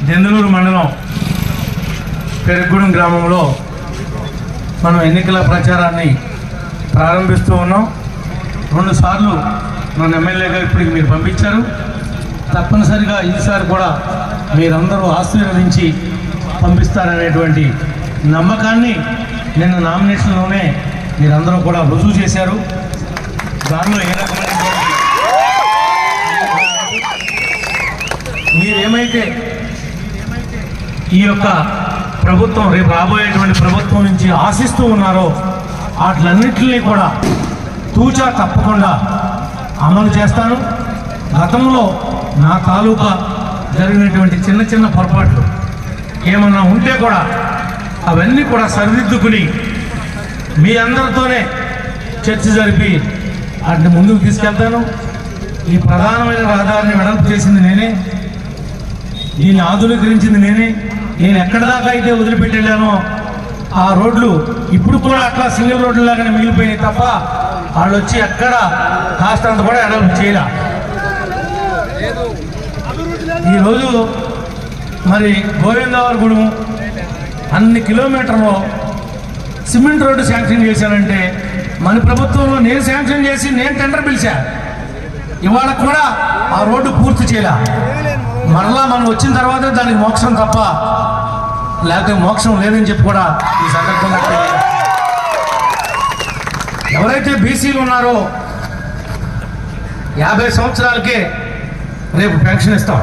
దెందులూరు మండలం పెరగూడెం గ్రామంలో మనం ఎన్నికల ప్రచారాన్ని ప్రారంభిస్తూ ఉన్నాం. 2 సార్లు మన ఎమ్మెల్యేగా ఇప్పటికి మీరు పంపించారు. తప్పనిసరిగా ఈసారి కూడా మీరందరూ ఆశీర్వదించి పంపిస్తారనేటువంటి నమ్మకాన్ని నిన్న నామినేషన్లోనే మీరందరూ కూడా రుజువు చేశారు. దానిలో ఏ రకమైనటువంటి మీరేమైతే ఈ యొక్క ప్రభుత్వం రేపు రాబోయేటువంటి ప్రభుత్వం నుంచి ఆశిస్తూ ఉన్నారో వాటిలన్నింటినీ కూడా తూచా తప్పకుండా అమలు చేస్తాను. గతంలో నా తాలూకా జరిగినటువంటి చిన్న చిన్న పొరపాట్లు ఏమన్నా ఉంటే కూడా అవన్నీ కూడా సరిదిద్దుకుని మీ అందరితోనే చర్చ జరిపి వాటిని ముందుకు తీసుకెళ్తాను. ఈ ప్రధానమైన రహదారిని వెడల్పు చేసింది నేనే, దీన్ని ఆధునీకరించింది నేనే. నేను ఎక్కడి దాకా అయితే వదిలిపెట్టెళ్ళానో ఆ రోడ్లు ఇప్పుడు కూడా అట్లా సింగిల్ రోడ్లు లాగానే మిగిలిపోయినాయి తప్ప వాళ్ళు వచ్చి ఎక్కడ కాస్తంత కూడా వెడల్పు చేయలే. ఈరోజు మరి గోవిందవరగూడెం అన్ని కిలోమీటర్లు సిమెంట్ రోడ్డు శాంక్షన్ చేశానంటే మన ప్రభుత్వంలో నేను శాంక్షన్ చేసి నేను టెండర్ పిలిచా. ఇవాళ కూడా ఆ రోడ్డు పూర్తి చేయలే. మరలా మనం వచ్చిన తర్వాత దానికి మోక్షం తప్ప లేకపోతే మోక్షం లేదని చెప్పి కూడా ఈ సందర్భంగా ఎవరైతే బీసీలు ఉన్నారో 50 సంవత్సరాలకే రేపు పెన్షన్ ఇస్తాం.